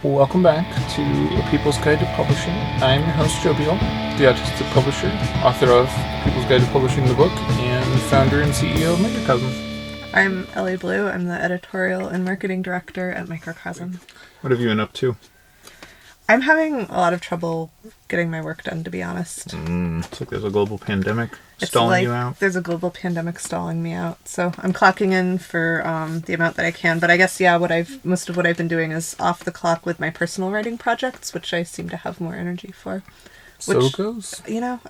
Welcome back to A People's Guide to Publishing. I'm your host, Joe Beal, the autistic publisher, author of People's Guide to Publishing the book, and founder and CEO of Microcosm. I'm Ellie Blue. I'm the editorial and marketing director at Microcosm. What have you been up to? I'm having a lot of trouble getting my work done, to be honest. It's like there's a global pandemic stalling you out. There's a global pandemic stalling me out. So I'm clocking in for the amount that I can. But I guess, most of what I've been doing is off the clock with my personal writing projects, which I seem to have more energy for. So it goes.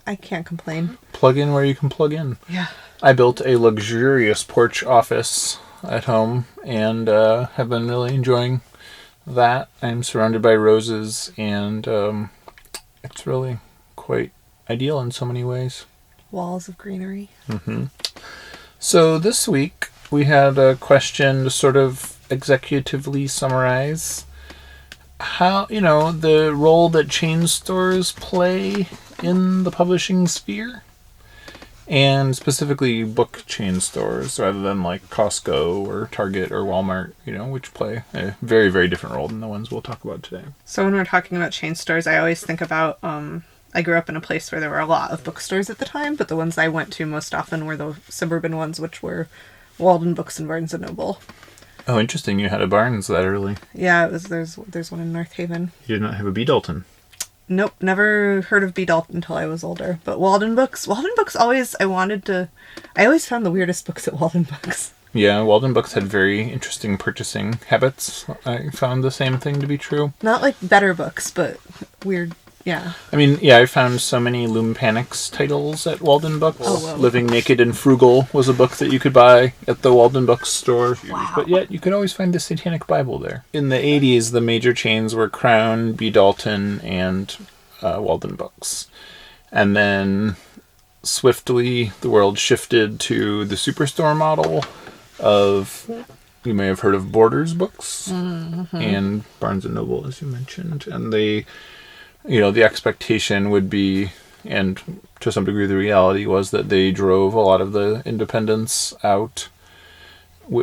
I can't complain. Plug in where you can plug in. Yeah. I built a luxurious porch office at home and have been really enjoying that. I'm surrounded by roses, and it's really quite ideal in so many ways. Walls of greenery. Mm-hmm. So this week we had a question to sort of executively summarize how, the role that chain stores play in the publishing sphere. And specifically book chain stores, rather than like Costco or Target or Walmart, which play a very, very different role than the ones we'll talk about today. So when we're talking about chain stores, I always think about, I grew up in a place where there were a lot of bookstores at the time, but the ones I went to most often were the suburban ones, which were Walden Books and Barnes & Noble. Oh, interesting. You had a Barnes that early. Yeah, there's one in North Haven. You did not have a B. Dalton. Nope, never heard of B. Dalton until I was older. But Walden Books always, I always found the weirdest books at Walden Books. Yeah, Walden Books had very interesting purchasing habits. I found the same thing to be true. Not like better books, but weird, yeah. I mean, yeah, I found so many Loom Panics titles at Walden Books. Oh, whoa. Living Naked and Frugal was a book that you could buy at the Walden Books store. Wow. But yet, you could always find the Satanic Bible there. In the 80s, the major chains were Crown, B. Dalton, and Walden Books. And then, swiftly, the world shifted to the Superstore model of, you may have heard of Borders Books, and Barnes & Noble, as you mentioned. And they... the expectation would be, and to some degree the reality was, that they drove a lot of the independents out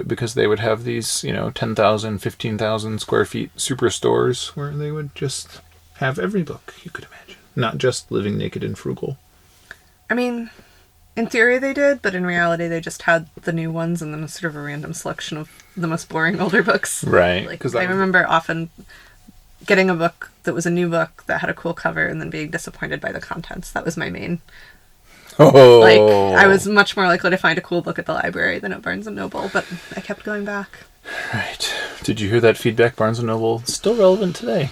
because they would have these, 10,000, 15,000 square feet superstores where they would just have every book you could imagine. Not just Living Naked and Frugal. I mean, in theory they did, but in reality they just had the new ones and then sort of a random selection of the most boring older books. Right. I remember often getting a book that was a new book that had a cool cover and then being disappointed by the contents. That was my main. Oh. I was much more likely to find a cool book at the library than at Barnes & Noble, but I kept going back. Right. Did you hear that feedback, Barnes & Noble? Still relevant today.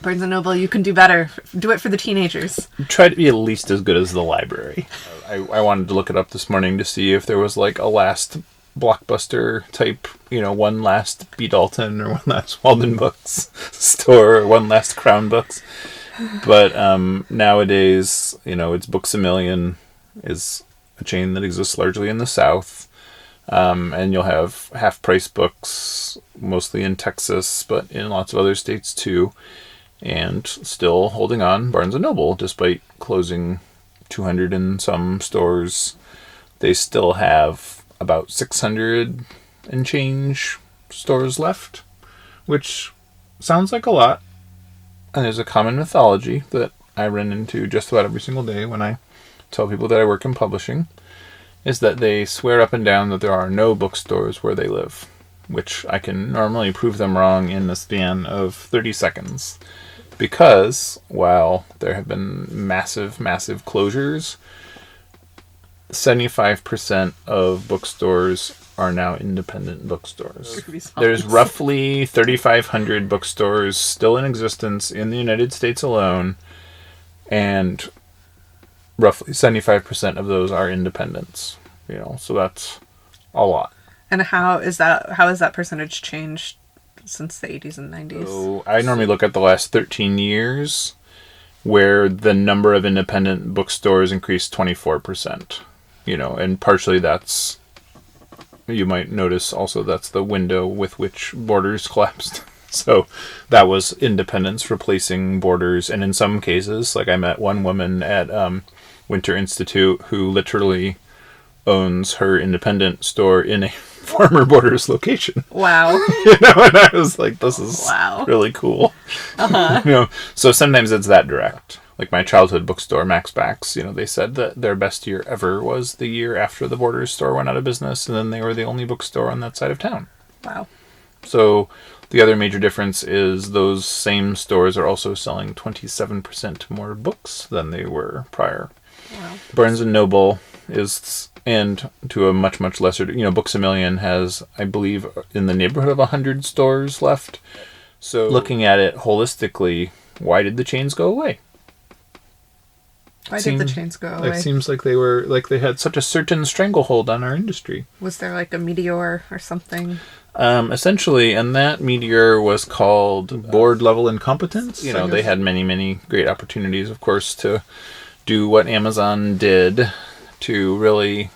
Barnes & Noble, you can do better. Do it for the teenagers. Try to be at least as good as the library. I wanted to look it up this morning to see if there was like a last Blockbuster type, one last B. Dalton or one last Walden Books store or one last Crown Books. But nowadays, it's Books A Million is a chain that exists largely in the South. And you'll have half-price books, mostly in Texas, but in lots of other states too. And still holding on, Barnes & Noble, despite closing 200 and some stores, they still have about 600 and change stores left, which sounds like a lot. And there's a common mythology that I run into just about every single day when I tell people that I work in publishing, is that they swear up and down that there are no bookstores where they live, which I can normally prove them wrong in the span of 30 seconds. Because while there have been massive, massive closures, 75% of bookstores are now independent bookstores. There's roughly 3,500 bookstores still in existence in the United States alone, and roughly 75% of those are independents. So that's a lot. And how has that percentage changed since the 80s and 90s? So I normally look at the last 13 years, where the number of independent bookstores increased 24%. And partially that's, you might notice also that's the window with which Borders collapsed. So that was independents replacing Borders. And in some cases, like I met one woman at Winter Institute who literally owns her independent store in a former Borders location. Wow. You know, and I was like, this is really cool. Uh-huh. You know, so sometimes it's that direct. Like my childhood bookstore, Max Backs, you know, they said that their best year ever was the year after the Borders store went out of business, and then they were the only bookstore on that side of town. Wow. So the other major difference is those same stores are also selling 27% more books than they were prior. Wow. Barnes & Noble is, and to a much, much lesser, you know, Books A Million has, I believe, in the neighborhood of 100 stores left. So looking at it holistically, why did the chains go away? Why did the chains go away? It seems like they had such a certain stranglehold on our industry. Was there like a meteor or something? Essentially, and that meteor was called board level incompetence. You know, they had many, many great opportunities, of course, to do what Amazon did to really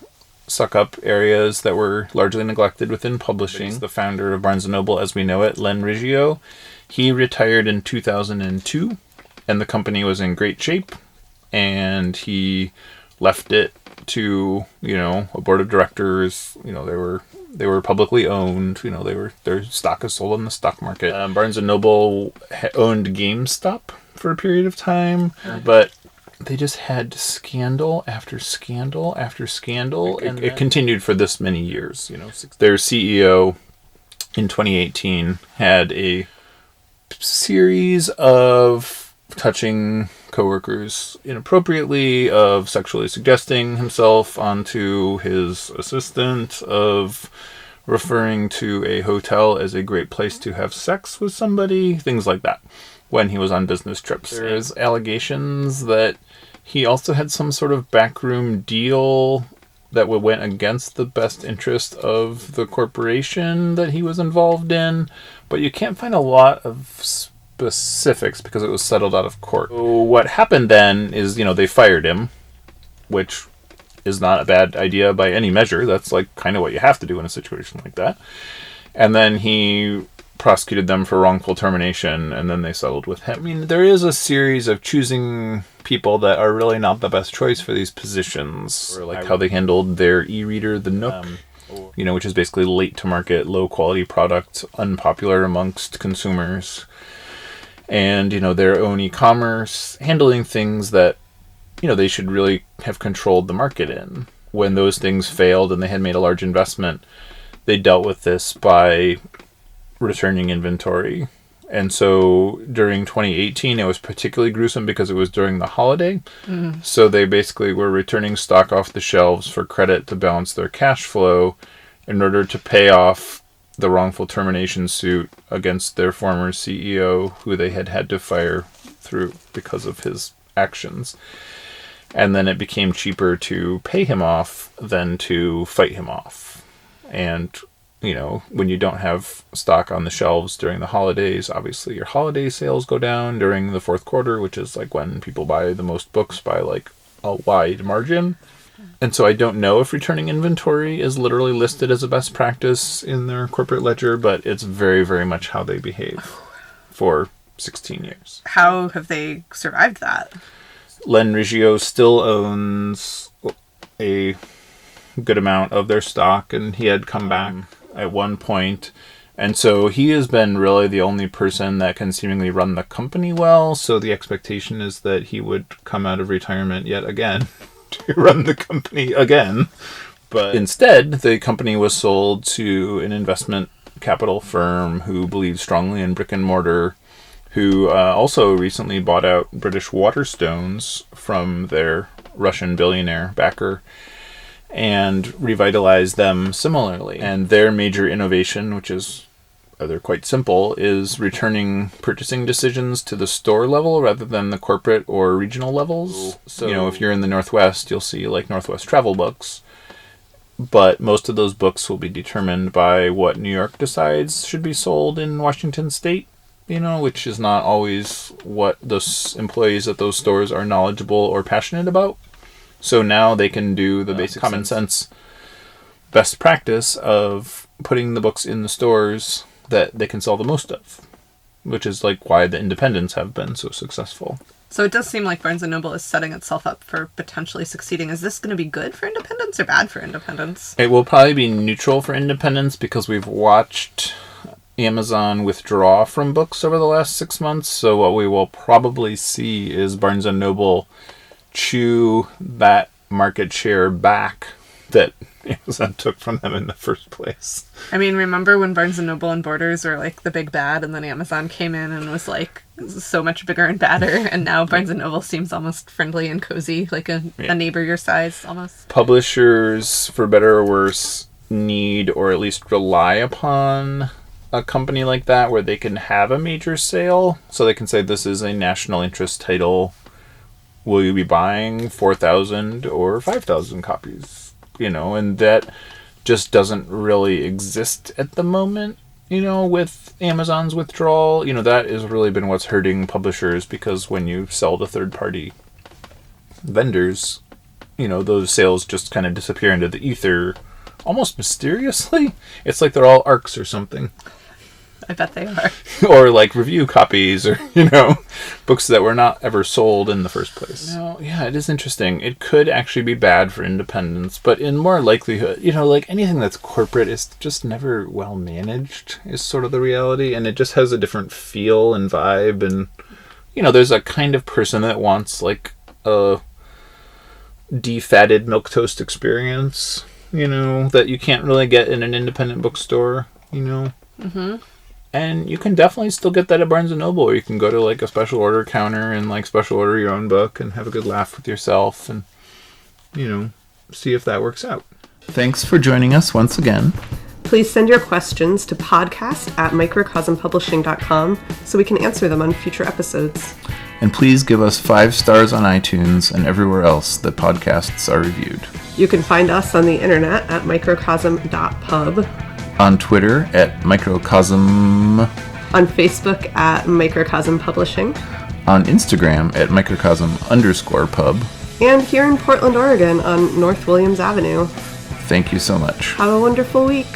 suck up areas that were largely neglected within publishing. The founder of Barnes & Noble as we know it, Len Riggio, he retired in 2002, and the company was in great shape, and he left it to, you know, a board of directors. You know, they were publicly owned. You know, their stock is sold on the stock market. Barnes & Noble owned GameStop for a period of time, but they just had scandal after scandal after scandal, and it continued for this many years. You know, their CEO in 2018 had a series of touching coworkers inappropriately, of sexually suggesting himself onto his assistant, of referring to a hotel as a great place to have sex with somebody, things like that, when he was on business trips. There's allegations that he also had some sort of backroom deal that went against the best interest of the corporation that he was involved in, but you can't find a lot of specifics because it was settled out of court. So what happened then is, you know, they fired him, which is not a bad idea by any measure. That's like kind of what you have to do in a situation like that. And then he prosecuted them for wrongful termination, and then they settled with him. I mean, there is a series of choosing people that are really not the best choice for these positions, or like how they handled their e-reader, the Nook, you know, which is basically late to market, low quality product, unpopular amongst consumers, and, you know, their own e-commerce, handling things that, you know, they should really have controlled the market in. When those things failed and they had made a large investment, they dealt with this by returning inventory. And so during 2018, it was particularly gruesome because it was during the holiday. Mm-hmm. So they basically were returning stock off the shelves for credit to balance their cash flow in order to pay off the wrongful termination suit against their former CEO, who they had to fire through because of his actions. And then it became cheaper to pay him off than to fight him off. And, you know, when you don't have stock on the shelves during the holidays, obviously your holiday sales go down during the fourth quarter, which is like when people buy the most books by like a wide margin. And so I don't know if returning inventory is literally listed as a best practice in their corporate ledger, but it's very, very much how they behave for 16 years. How have they survived that? Len Riggio still owns a good amount of their stock, and he had come back at one point. And so he has been really the only person that can seemingly run the company well. So the expectation is that he would come out of retirement yet again to run the company again. But instead, the company was sold to an investment capital firm who believes strongly in brick and mortar, who also recently bought out British Waterstones from their Russian billionaire backer and revitalized them similarly. And their major innovation, which is rather quite simple, is returning purchasing decisions to the store level rather than the corporate or regional levels. So, you know, if you're in the Northwest, you'll see like Northwest travel books, but most of those books will be determined by what New York decides should be sold in Washington State, you know, which is not always what those employees at those stores are knowledgeable or passionate about. So now they can do the basic common sense best practice of putting the books in the stores that they can sell the most of, which is like why the independents have been so successful. So it does seem like Barnes & Noble is setting itself up for potentially succeeding. Is this going to be good for independence or bad for independence? It will probably be neutral for independence because we've watched Amazon withdraw from books over the last 6 months. So what we will probably see is Barnes & Noble chew that market share back that Amazon took from them in the first place. I mean, remember when Barnes & Noble and Borders were like the big bad, and then Amazon came in and was like so much bigger and badder, and now Barnes & Noble seems almost friendly and cozy, like a neighbor your size almost. Publishers, for better or worse, need or at least rely upon a company like that where they can have a major sale, so they can say this is a national interest title. Will you be buying 4,000 or 5,000 copies? And that just doesn't really exist at the moment, with Amazon's withdrawal. That has really been what's hurting publishers, because when you sell to third-party vendors, those sales just kind of disappear into the ether almost mysteriously. It's like they're all ARCs or something. I bet they are. Or like review copies, or, books that were not ever sold in the first place. No, yeah, it is interesting. It could actually be bad for independence, but in more likelihood, like anything that's corporate is just never well managed, is sort of the reality, and it just has a different feel and vibe, and, there's a kind of person that wants like a defatted milquetoast experience, that you can't really get in an independent bookstore, Mm-hmm. And you can definitely still get that at Barnes & Noble, or you can go to like a special order counter and like special order your own book and have a good laugh with yourself and, see if that works out. Thanks for joining us once again. Please send your questions to podcast@microcosmpublishing.com so we can answer them on future episodes. And please give us 5 stars on iTunes and everywhere else that podcasts are reviewed. You can find us on the internet at microcosm.pub. On Twitter at Microcosm. On Facebook at Microcosm Publishing. On Instagram at Microcosm_pub. And here in Portland, Oregon on North Williams Avenue. Thank you so much. Have a wonderful week.